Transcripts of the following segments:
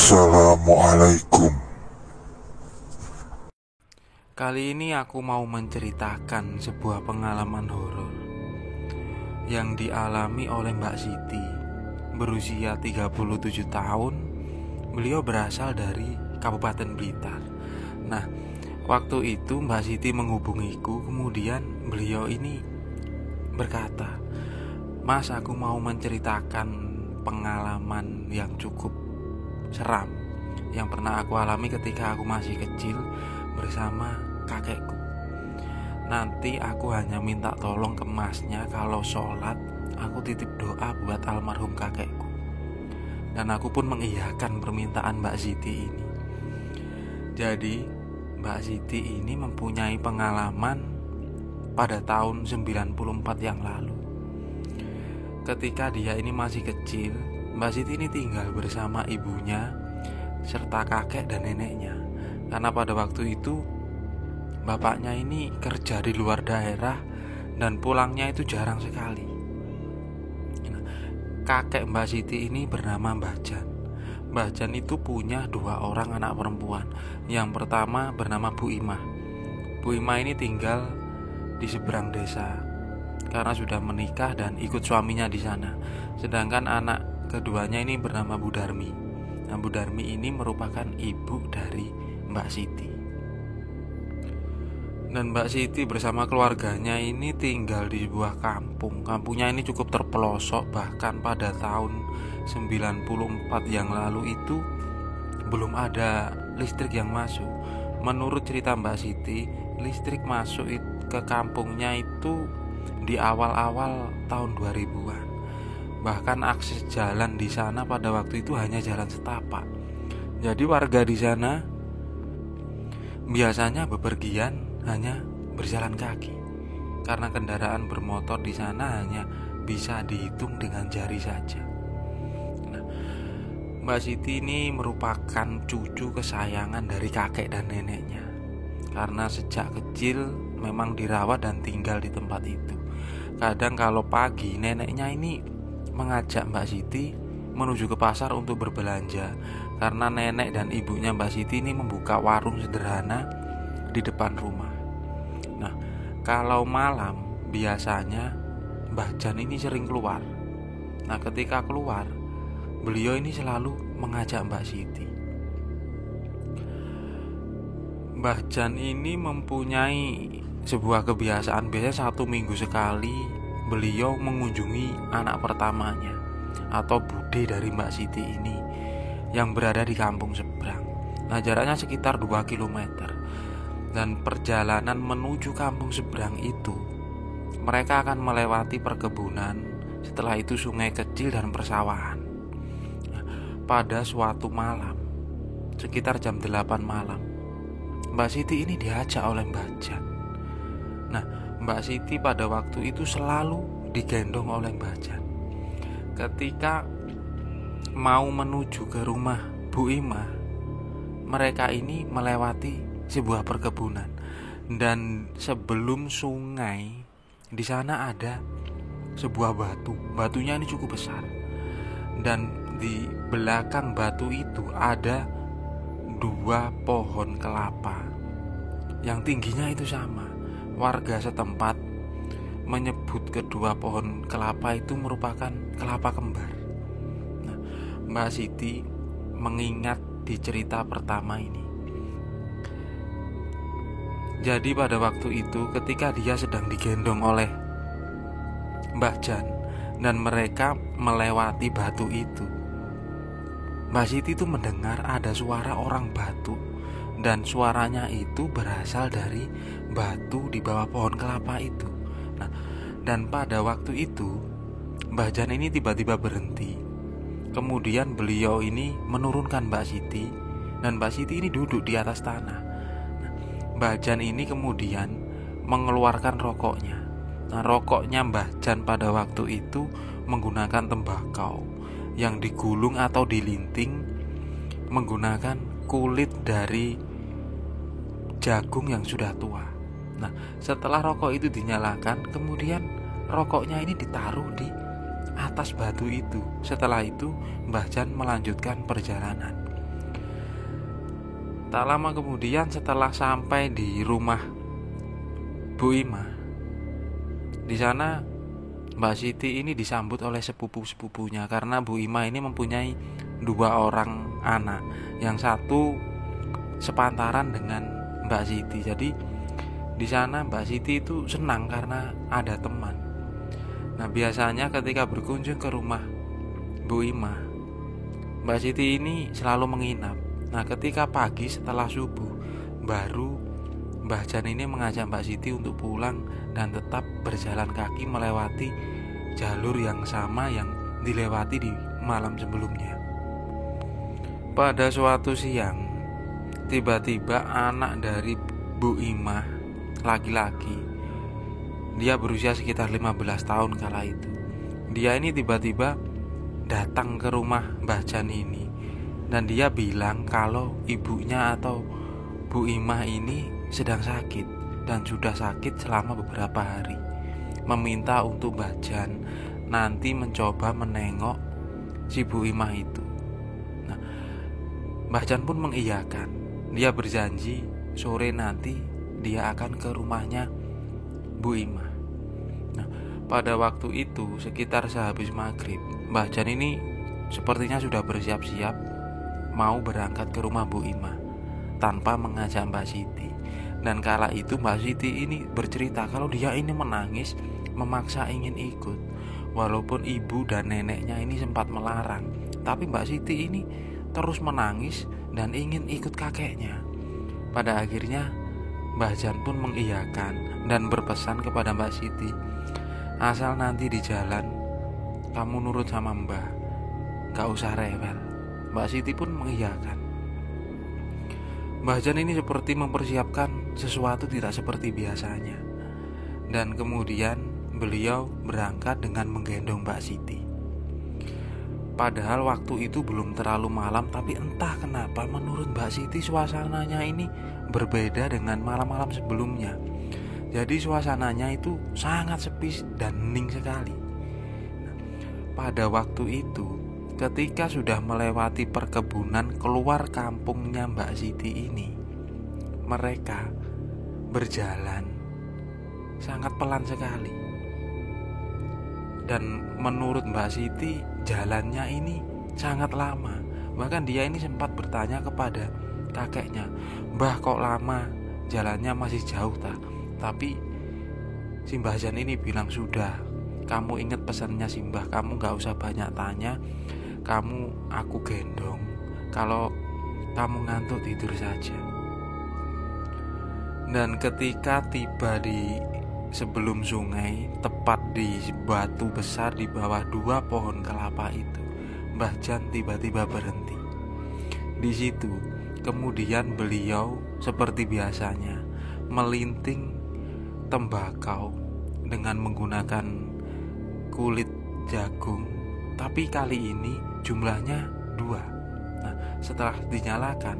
Assalamualaikum. Kali ini aku mau menceritakan sebuah pengalaman horor yang dialami oleh Mbak Siti. Berusia 37 tahun, beliau berasal dari Kabupaten Blitar. Nah, waktu itu Mbak Siti menghubungiku, kemudian beliau ini berkata, "Mas, aku mau menceritakan pengalaman yang cukup seram yang pernah aku alami ketika aku masih kecil bersama kakekku. Nanti aku hanya minta tolong ke masnya kalau sholat aku titip doa buat almarhum kakekku." Dan aku pun mengiyakan permintaan Mbak Siti ini. Jadi Mbak Siti ini mempunyai pengalaman pada tahun 94 yang lalu. Ketika dia ini masih kecil, Mbak Siti ini tinggal bersama ibunya serta kakek dan neneknya. Karena pada waktu itu bapaknya ini kerja di luar daerah dan pulangnya itu jarang sekali. Kakek Mbak Siti ini bernama Mbah Jan. Mbah Jan itu punya 2 orang anak perempuan. Yang pertama bernama Bu Imah. Bu Imah ini tinggal di seberang desa karena sudah menikah dan ikut suaminya di sana. Sedangkan anak keduanya ini bernama Bu Darmi. Nah, Bu Darmi ini merupakan ibu dari Mbak Siti. Dan Mbak Siti bersama keluarganya ini tinggal di sebuah kampung. Kampungnya ini cukup terpelosok, bahkan pada tahun 94 yang lalu itu belum ada listrik yang masuk. Menurut cerita Mbak Siti, listrik masuk ke kampungnya itu di awal-awal tahun 2000-an. Bahkan akses jalan di sana pada waktu itu hanya jalan setapak. Jadi warga di sana biasanya bepergian hanya berjalan kaki. Karena kendaraan bermotor di sana hanya bisa dihitung dengan jari saja. Nah, Mbak Siti ini merupakan cucu kesayangan dari kakek dan neneknya. Karena sejak kecil memang dirawat dan tinggal di tempat itu. Kadang kalau pagi neneknya ini mengajak Mbak Siti menuju ke pasar untuk berbelanja. Karena nenek dan ibunya Mbak Siti ini membuka warung sederhana di depan rumah. Nah, kalau malam biasanya Mbah Jan ini sering keluar. Nah, ketika keluar, beliau ini selalu mengajak Mbak Siti. Mbah Jan ini mempunyai sebuah kebiasaan. Biasanya 1 minggu sekali beliau mengunjungi anak pertamanya atau bude dari Mbak Siti ini yang berada di kampung seberang. Nah, jaraknya sekitar 2 km. Dan perjalanan menuju kampung seberang itu mereka akan melewati perkebunan, setelah itu sungai kecil dan persawahan. Nah, pada suatu malam sekitar jam 8 malam, Mbak Siti ini diajak oleh Mbah Jan. Nah, Mbak Siti pada waktu itu selalu digendong oleh Mbah Jan. Ketika mau menuju ke rumah Bu Imah, mereka ini melewati sebuah perkebunan. Dan sebelum sungai, di sana ada sebuah batu. Batunya ini cukup besar. Dan di belakang batu itu ada 2 pohon kelapa yang tingginya itu sama. Warga setempat menyebut kedua pohon kelapa itu merupakan kelapa kembar. Nah, Mbak Siti mengingat di cerita pertama ini. Jadi pada waktu itu ketika dia sedang digendong oleh Mbah Jan dan mereka melewati batu itu, Mbak Siti itu mendengar ada suara orang batu. Dan suaranya itu berasal dari batu di bawah pohon kelapa itu. Nah, dan pada waktu itu Mbah Jan ini tiba-tiba berhenti. Kemudian beliau ini menurunkan Mbak Siti, dan Mbak Siti ini duduk di atas tanah. Nah, Mbah Jan ini kemudian mengeluarkan rokoknya. Nah, rokoknya Mbah Jan pada waktu itu menggunakan tembakau yang digulung atau dilinting menggunakan kulit dari jagung yang sudah tua. Nah, setelah rokok itu dinyalakan, kemudian rokoknya ini ditaruh di atas batu itu. Setelah itu Mbah Jan melanjutkan perjalanan. Tak lama kemudian setelah sampai di rumah Bu Ima, di sana Mbak Siti ini disambut oleh sepupu-sepupunya karena Bu Ima ini mempunyai 2 orang anak. Yang satu sepantaran dengan Mbak Siti. Jadi di sana Mbak Siti itu senang karena ada teman. Nah, biasanya ketika berkunjung ke rumah Bu Ima, Mbak Siti ini selalu menginap. Nah, ketika pagi setelah subuh, baru Mbah Jan ini mengajak Mbak Siti untuk pulang dan tetap berjalan kaki melewati jalur yang sama yang dilewati di malam sebelumnya. Pada suatu siang, tiba-tiba anak dari Bu Ima, laki-laki, dia berusia sekitar 15 tahun kala itu. Dia ini tiba-tiba datang ke rumah Mbah Jan ini, dan dia bilang kalau ibunya atau Bu Ima ini sedang sakit dan sudah sakit selama beberapa hari. Meminta untuk Mbah Jan nanti mencoba menengok si Bu Ima itu. Nah, Mbah Jan pun mengiyakan. Dia berjanji sore nanti dia akan ke rumahnya Bu Ima. Nah, pada waktu itu sekitar sehabis maghrib, Mbah Jan ini sepertinya sudah bersiap-siap mau berangkat ke rumah Bu Ima tanpa mengajak Mbak Siti. Dan kala itu Mbak Siti ini bercerita kalau dia ini menangis, memaksa ingin ikut. Walaupun ibu dan neneknya ini sempat melarang, tapi Mbak Siti ini terus menangis dan ingin ikut kakeknya. Pada akhirnya Mbah Jan pun mengiyakan dan berpesan kepada Mbak Siti, asal nanti di jalan kamu nurut sama Mbah, gak usah rewel. Mbak Siti pun mengiyakan. Mbah Jan ini seperti mempersiapkan sesuatu tidak seperti biasanya. Dan kemudian beliau berangkat dengan menggendong Mbak Siti. Padahal waktu itu belum terlalu malam, tapi entah kenapa menurut Mbak Siti suasananya ini berbeda dengan malam-malam sebelumnya. Jadi suasananya itu sangat sepi dan hening sekali. Pada waktu itu, ketika sudah melewati perkebunan keluar kampungnya Mbak Siti ini, mereka berjalan sangat pelan sekali. Dan menurut Mbak Siti, jalannya ini sangat lama. Bahkan dia ini sempat bertanya kepada kakeknya, "Mbah, kok lama? Jalannya masih jauh tak?" Tapi si Mbah Jan ini bilang, "Sudah, kamu ingat pesannya si Mbah, kamu gak usah banyak tanya, kamu aku gendong. Kalau kamu ngantuk tidur saja." Dan ketika tiba di sebelum sungai, tepat di batu besar di bawah 2 pohon kelapa itu, Mbah Jan tiba-tiba berhenti. Di situ kemudian beliau seperti biasanya melinting tembakau dengan menggunakan kulit jagung, tapi kali ini jumlahnya 2. Nah, setelah dinyalakan,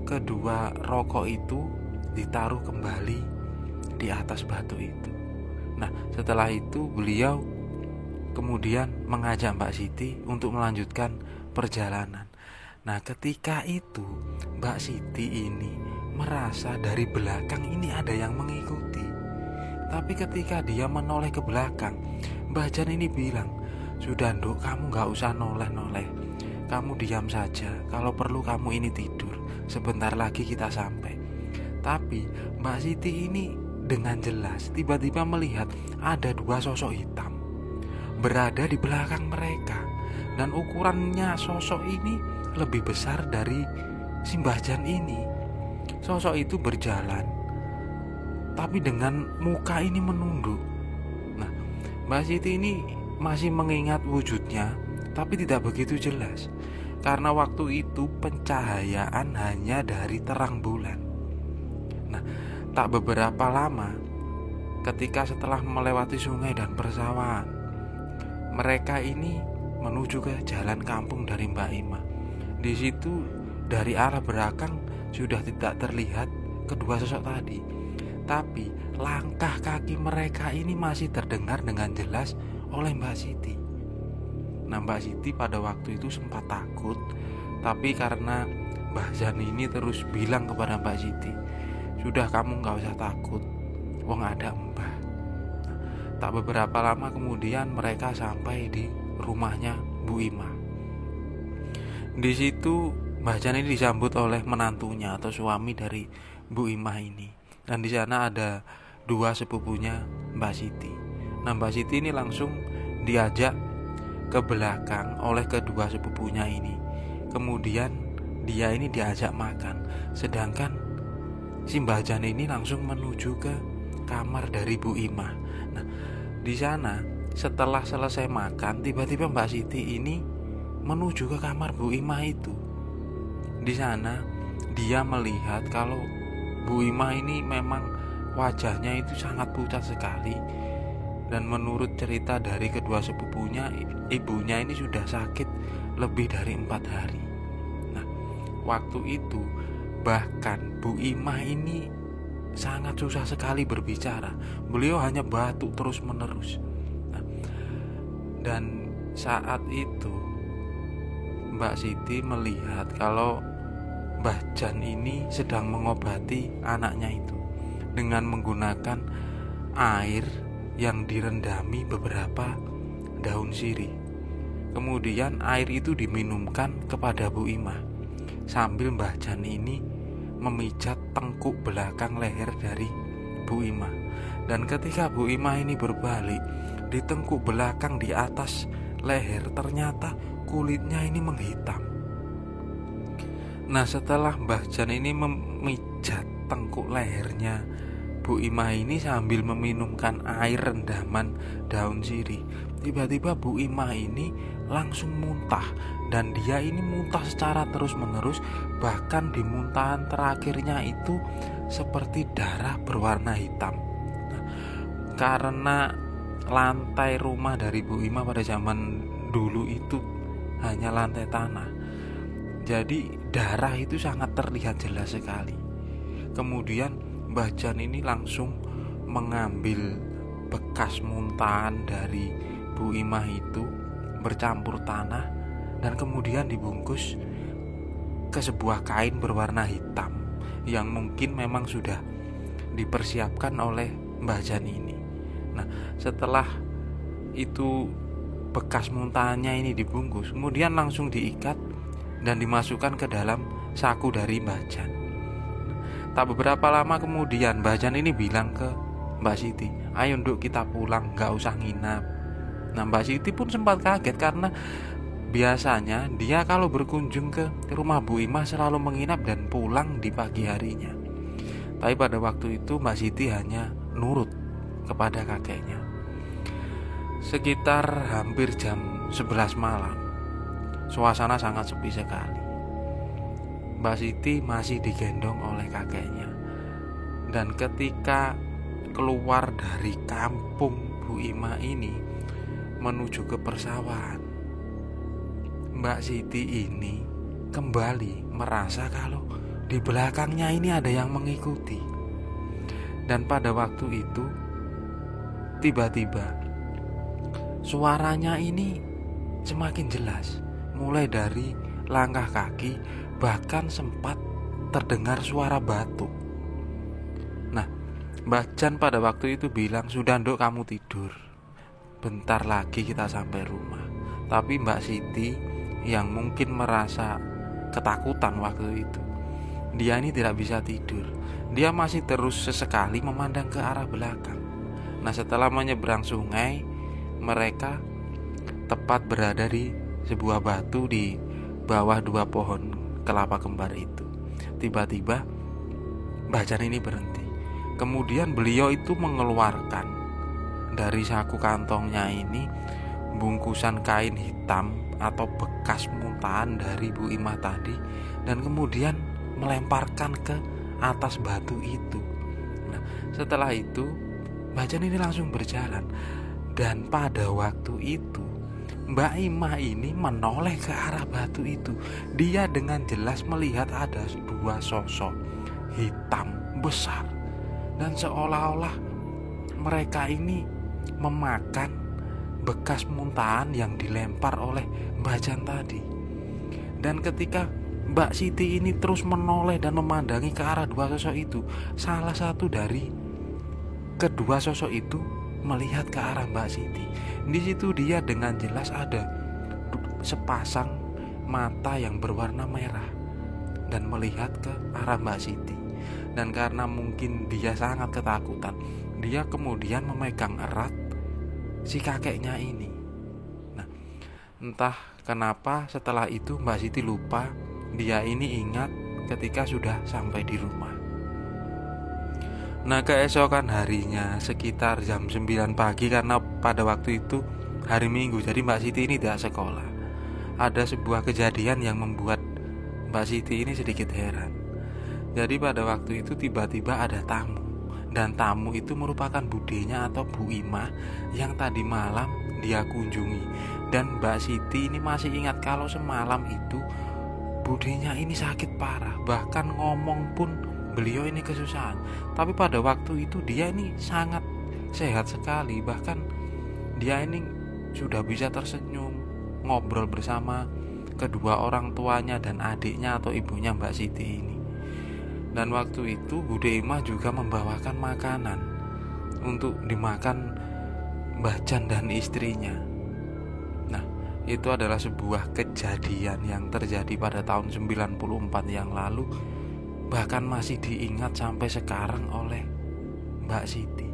kedua rokok itu ditaruh kembali di atas batu itu. Nah, setelah itu beliau kemudian mengajak Mbak Siti untuk melanjutkan perjalanan. Nah, ketika itu Mbak Siti ini merasa dari belakang ini ada yang mengikuti. Tapi ketika dia menoleh ke belakang, Mbah Jan ini bilang, "Sudah Nduk, kamu gak usah noleh-noleh. Kamu diam saja, kalau perlu kamu ini tidur. Sebentar lagi kita sampai." Tapi Mbak Siti ini dengan jelas tiba-tiba melihat ada 2 sosok hitam berada di belakang mereka. Dan ukurannya sosok ini lebih besar dari si Mbah Jan ini. Sosok itu berjalan, tapi dengan muka ini menunduk. Nah, Mbak Siti ini masih mengingat wujudnya, tapi tidak begitu jelas karena waktu itu pencahayaan hanya dari terang bulan. Nah, tak beberapa lama, ketika setelah melewati sungai dan persawahan, mereka ini menuju ke jalan kampung dari Mbak Ima. Di situ dari arah belakang sudah tidak terlihat kedua sosok tadi, tapi langkah kaki mereka ini masih terdengar dengan jelas oleh Mbak Siti. Nah, Mbak Siti pada waktu itu sempat takut, tapi karena Mbah Jan ini terus bilang kepada Mbak Siti, "Sudah, kamu gak usah takut, wong ada Mbah." Tak beberapa lama kemudian mereka sampai di rumahnya Bu Ima. Di situ Mbah Jan ini disambut oleh menantunya atau suami dari Bu Ima ini. Dan di sana ada dua sepupunya Mbak Siti. Nah, Mbak Siti ini langsung diajak ke belakang oleh kedua sepupunya ini. Kemudian dia ini diajak makan. Sedangkan si Mbah Jan ini langsung menuju ke kamar dari Bu Ima. Nah, di sana setelah selesai makan, tiba-tiba Mbak Siti ini menuju ke kamar Bu Ima itu. Di sana dia melihat kalau Bu Ima ini memang wajahnya itu sangat pucat sekali. Dan menurut cerita dari kedua sepupunya, ibunya ini sudah sakit lebih dari 4 hari. Nah, waktu itu bahkan Bu Ima ini sangat susah sekali berbicara. Beliau hanya batuk terus menerus. Nah, dan saat itu Mbak Siti melihat kalau Mbah Jan ini sedang mengobati anaknya itu dengan menggunakan air yang direndami beberapa daun sirih. Kemudian air itu diminumkan kepada Bu Ima sambil Mbah Jan ini memijat tengkuk belakang leher dari Bu Ima. Dan ketika Bu Ima ini berbalik, di tengkuk belakang di atas leher ternyata kulitnya ini menghitam. Nah, setelah Mbah Jan ini memijat tengkuk lehernya Bu Ima ini sambil meminumkan air rendaman daun sirih, tiba-tiba Bu Ima ini langsung muntah. Dan dia ini muntah secara terus menerus. Bahkan di muntahan terakhirnya itu seperti darah berwarna hitam. Nah, karena lantai rumah dari Bu Ima pada zaman dulu itu hanya lantai tanah, jadi darah itu sangat terlihat jelas sekali. Kemudian Mbah Jan ini langsung mengambil bekas muntahan dari Bu Ima itu bercampur tanah dan kemudian dibungkus ke sebuah kain berwarna hitam yang mungkin memang sudah dipersiapkan oleh Mbah Jan ini. Nah, setelah itu bekas muntahannya ini dibungkus, kemudian langsung diikat dan dimasukkan ke dalam saku dari Mbah Jan. Tak beberapa lama kemudian Mbah Jan ini bilang ke Mbak Siti, "Ayo nduk, kita pulang, gak usah nginap." Nah, Mbak Siti pun sempat kaget karena biasanya dia kalau berkunjung ke rumah Bu Ima selalu menginap dan pulang di pagi harinya. Tapi pada waktu itu Mbak Siti hanya nurut kepada kakeknya. Sekitar hampir jam 11 malam, suasana sangat sepi sekali. Mbak Siti masih digendong oleh kakeknya. Dan ketika keluar dari kampung Bu Ima ini menuju ke persawahan, Mbak Siti ini kembali merasa kalau di belakangnya ini ada yang mengikuti. Dan pada waktu itu tiba-tiba suaranya ini semakin jelas, mulai dari langkah kaki, bahkan sempat terdengar suara batuk. Nah, Mbah Jan pada waktu itu bilang, "Sudah nduk, kamu tidur, bentar lagi kita sampai rumah." Tapi Mbak Siti yang mungkin merasa ketakutan waktu itu, dia ini tidak bisa tidur. Dia masih terus sesekali memandang ke arah belakang. Nah, setelah menyeberang sungai, mereka tepat berada di sebuah batu di bawah 2 pohon kelapa kembar itu. Tiba-tiba Mbah Jan ini berhenti. Kemudian beliau itu mengeluarkan dari saku kantongnya ini bungkusan kain hitam atau bekas muntahan dari Bu Ima tadi, dan kemudian melemparkan ke atas batu itu. Nah, setelah itu Mbah Jan ini langsung berjalan. Dan pada waktu itu Mbak Ima ini menoleh ke arah batu itu. Dia dengan jelas melihat ada 2 sosok hitam besar, dan seolah-olah mereka ini memakan bekas muntahan yang dilempar oleh Mbah Jan tadi. Dan ketika Mbak Siti ini terus menoleh dan memandangi ke arah dua sosok itu. Salah satu dari kedua sosok itu melihat ke arah Mbak Siti. Di situ dia dengan jelas ada sepasang mata yang berwarna merah dan melihat ke arah Mbak Siti. Dan karena mungkin dia sangat ketakutan, dia kemudian memegang erat si kakeknya ini. Nah, entah kenapa setelah itu Mbak Siti lupa. Dia ini ingat ketika sudah sampai di rumah. Nah, keesokan harinya sekitar jam 9 pagi, karena pada waktu itu hari Minggu, jadi Mbak Siti ini tidak sekolah. Ada sebuah kejadian yang membuat Mbak Siti ini sedikit heran. Jadi pada waktu itu tiba-tiba ada tamu, dan tamu itu merupakan budenya atau Bu Ima yang tadi malam dia kunjungi. Dan Mbak Siti ini masih ingat kalau semalam itu budenya ini sakit parah, bahkan ngomong pun beliau ini kesusahan. Tapi pada waktu itu dia ini sangat sehat sekali, bahkan dia ini sudah bisa tersenyum, ngobrol bersama kedua orang tuanya dan adiknya atau ibunya Mbak Siti ini. Dan waktu itu Bude Ima juga membawakan makanan untuk dimakan Mbah Jan dan istrinya. Nah, itu adalah sebuah kejadian yang terjadi pada tahun 94 yang lalu, bahkan masih diingat sampai sekarang oleh Mbak Siti.